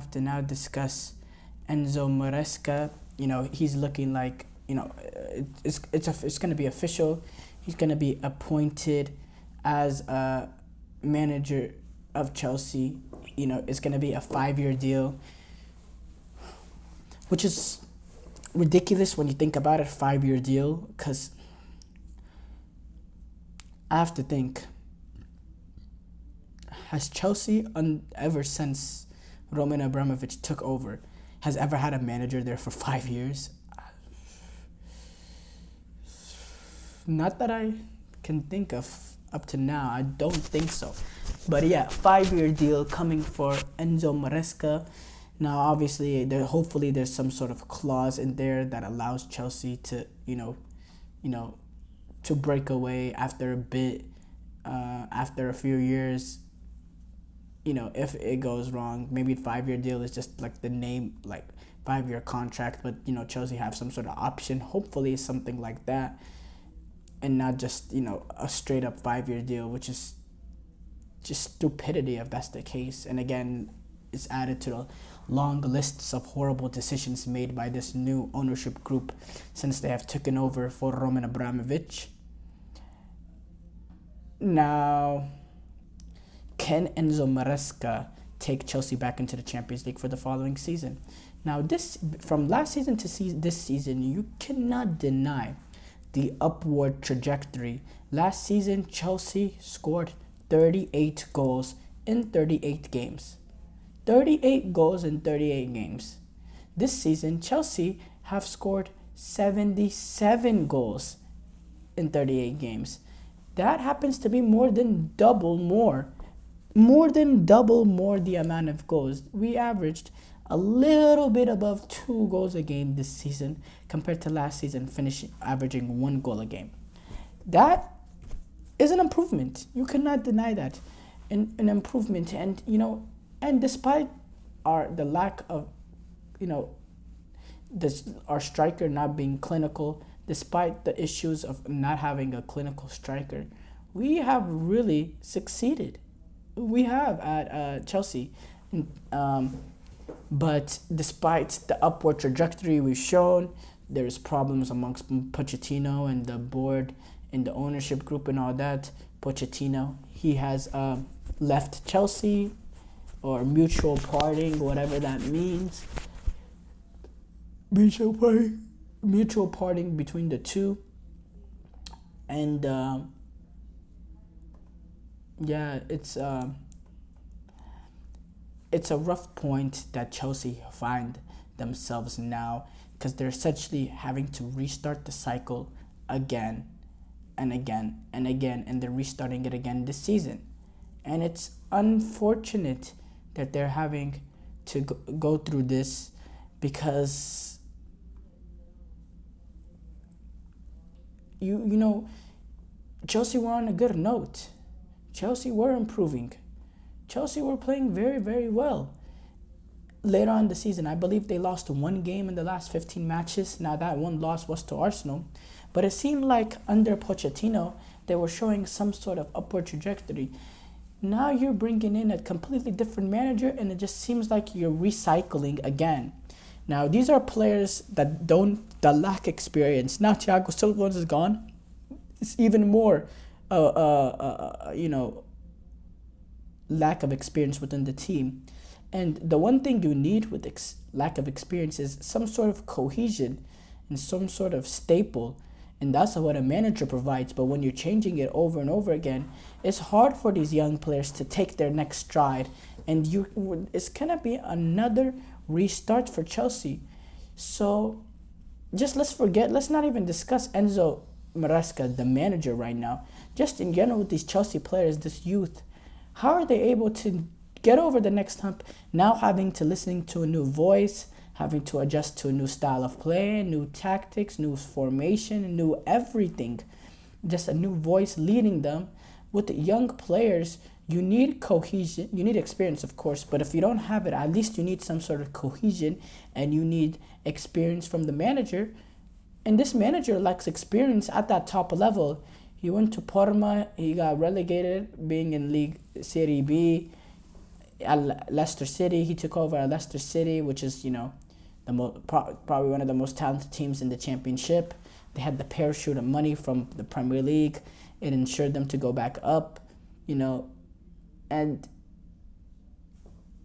have to now discuss Enzo Maresca. He's looking like, it's going to be official. He's going to be appointed as a manager of Chelsea. It's going to be a 5-year deal, which is ridiculous when you think about it, 5-year deal, because I have to think, has Chelsea, ever since Roman Abramovich took over, has ever had a manager there for 5 years? Not that I can think of up to now. I don't think so. But yeah, 5-year deal coming for Enzo Maresca. Now, obviously, hopefully there's some sort of clause in there that allows Chelsea to, to break away after a bit, after a few years. If it goes wrong, maybe 5-year deal is just like the name, like 5-year contract, but Chelsea have some sort of option. Hopefully, something like that, and not just a straight up 5-year deal, which is just stupidity if that's the case. And again, it's added to the long lists of horrible decisions made by this new ownership group since they have taken over for Roman Abramovich. Now, can Enzo Maresca take Chelsea back into the Champions League for the following season? Now, from last season to this season, you cannot deny the upward trajectory. Last season, Chelsea scored 38 goals in 38 games. 38 goals in 38 games. This season, Chelsea have scored 77 goals in 38 games. That happens to be more than double more the amount of goals. We averaged a little bit above 2 goals a game this season compared to last season, averaging 1 goal a game. That is an improvement. You cannot deny that. An improvement. And despite the lack of, our striker not being clinical, despite the issues of not having a clinical striker, we have really succeeded. We have at Chelsea. But despite the upward trajectory we've shown, there's problems amongst Pochettino and the board and the ownership group and all that. Pochettino, he has left Chelsea, or mutual parting, whatever that means. Mutual parting between the two. And it's a rough point that Chelsea find themselves now, because they're essentially having to restart the cycle again and again and again, and they're restarting it again this season. And it's unfortunate that they're having to go through this, because Chelsea were on a good note. Chelsea were improving. Chelsea were playing very, very well. Later on in the season, I believe they lost 1 game in the last 15 matches. Now, that one loss was to Arsenal. But it seemed like under Pochettino, they were showing some sort of upward trajectory. Now you're bringing in a completely different manager, and it just seems like you're recycling again. Now, these are players that lack experience. Now Thiago Silva is gone. It's even more, lack of experience within the team. And the one thing you need with lack of experience is some sort of cohesion and some sort of staple. And that's what a manager provides. But when you're changing it over and over again, it's hard for these young players to take their next stride. And it's going to be another restart for Chelsea. So let's not even discuss Enzo Maresca, the manager right now. Just in general with these Chelsea players, this youth, how are they able to get over the next hump, now having to listen to a new voice, having to adjust to a new style of play, new tactics, new formation, new everything. Just a new voice leading them. With the young players, you need cohesion. You need experience, of course, but if you don't have it, at least you need some sort of cohesion, and you need experience from the manager. And this manager lacks experience at that top level. He went to Parma, he got relegated, being in League Serie B. at Leicester City. He took over at Leicester City, which is, probably one of the most talented teams in the Championship. They had the parachute of money from the Premier League. It ensured them to go back up, and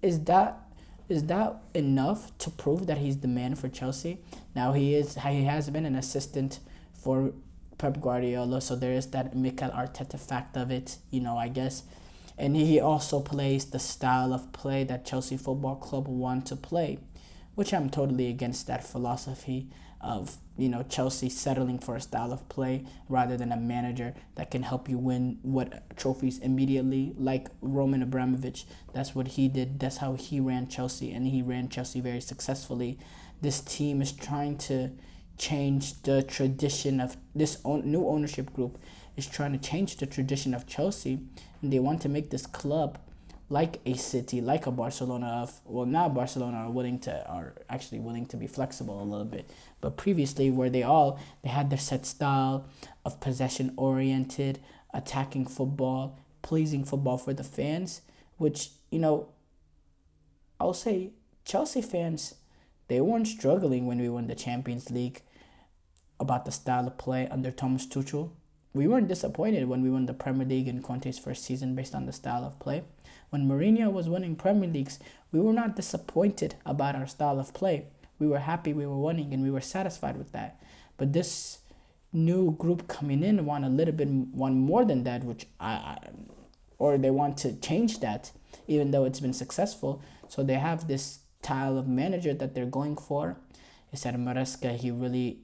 is that enough to prove that he's the man for Chelsea? Now he has been an assistant for Pep Guardiola, so there is that Mikel Arteta fact of it, I guess. And he also plays the style of play that Chelsea Football Club want to play, which I'm totally against that philosophy of, Chelsea settling for a style of play rather than a manager that can help you win trophies immediately, like Roman Abramovich. That's what he did. That's how he ran Chelsea, and he ran Chelsea very successfully. This team is trying to change the tradition of this new ownership group is trying to change the tradition of Chelsea, and they want to make this club like a City, like a Barcelona. Now Barcelona are actually willing to be flexible a little bit, but previously where they had their set style of possession-oriented, attacking football, pleasing football for the fans, which, I'll say Chelsea fans, they weren't struggling when we won the Champions League about the style of play under Thomas Tuchel. We weren't disappointed when we won the Premier League in Conte's first season based on the style of play. When Mourinho was winning Premier Leagues, we were not disappointed about our style of play. We were happy we were winning, and we were satisfied with that. But this new group coming in want more than that, or they want to change that, even though it's been successful. So they have this style of manager that they're going for. Is that Maresca? He really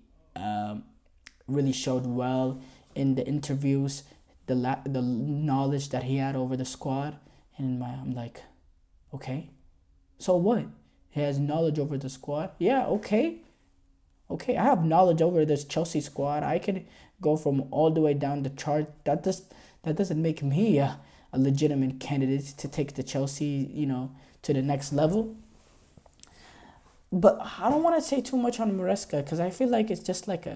showed well in the interviews, the knowledge that he had over the squad. And I'm like, okay, so what? He has knowledge over the squad? Yeah, okay, I have knowledge over this Chelsea squad. I can go from all the way down the chart. That doesn't make me a legitimate candidate to take the Chelsea, to the next level. But I don't want to say too much on Maresca because I feel like it's just like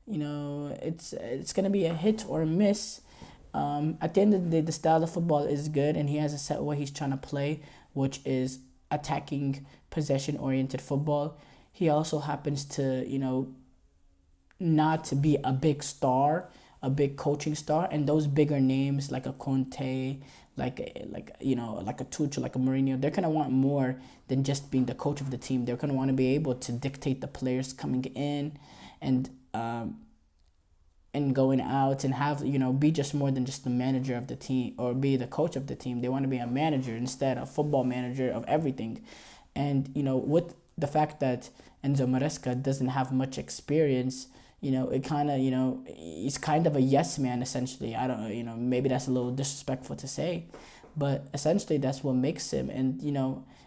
it's gonna be a hit or a miss. At the end of the day, the style of football is good, and he has a set way he's trying to play, which is attacking, possession-oriented football. He also happens to, not to be a big star, a big coaching star, and those bigger names like a Conte, like a Tuchel, like a Mourinho, they're gonna want more than just being the coach of the team. They're gonna want to be able to dictate the players coming in, and going out, and have, be just more than just the manager of the team or be the coach of the team. They want to be a manager instead, a football manager of everything. And, with the fact that Enzo Maresca doesn't have much experience, it kind of, he's kind of a yes man, essentially. I don't, maybe that's a little disrespectful to say, but essentially that's what makes him. And,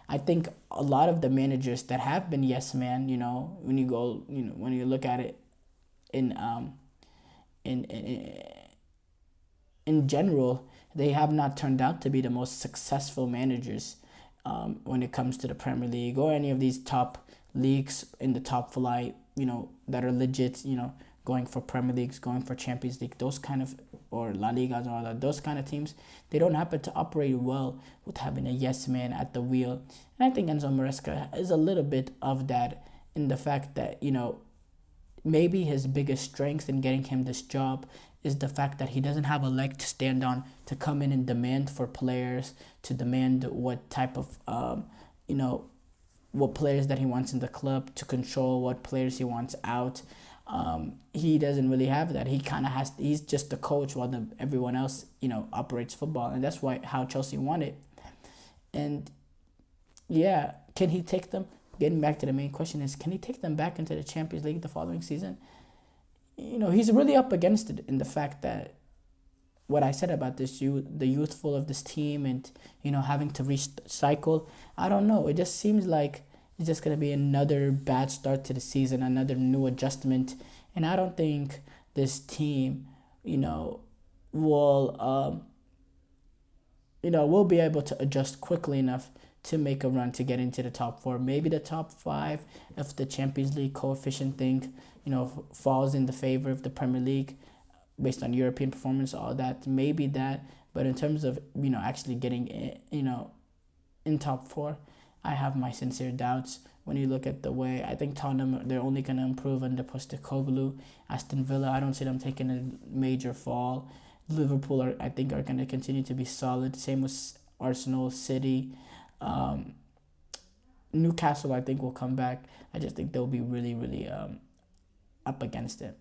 I think a lot of the managers that have been yes man, when you look at it in general, they have not turned out to be the most successful managers when it comes to the Premier League or any of these top leagues in the top flight, that are legit, going for Premier Leagues, going for Champions League, those kind of, or La Ligas or all that, those kind of teams, they don't happen to operate well with having a yes man at the wheel. And I think Enzo Maresca is a little bit of that, in the fact that, maybe his biggest strength in getting him this job is the fact that he doesn't have a leg to stand on to come in and demand for players, to demand what type of, what players that he wants in the club, to control what players he wants out. He doesn't really have that. He's just the coach while everyone else, operates football. And that's how Chelsea won it. And yeah, can he take them? Getting back to the main question is, can he take them back into the Champions League the following season? He's really up against it, in the fact that what I said about the youthful of this team, and, having to recycle. I don't know. It just seems like it's just going to be another bad start to the season, another new adjustment. And I don't think this team, will be able to adjust quickly enough to make a run to get into the top four, maybe the top five, if the Champions League coefficient thing, falls in the favor of the Premier League based on European performance, all that, maybe that. But in terms of, actually getting, in top four. I have my sincere doubts. When you look at the way, I think Tottenham, they're only going to improve under Postecoglou. Aston Villa, I don't see them taking a major fall. Liverpool, I think, are going to continue to be solid. Same with Arsenal, City. Newcastle, I think, will come back. I just think they'll be really, really up against it.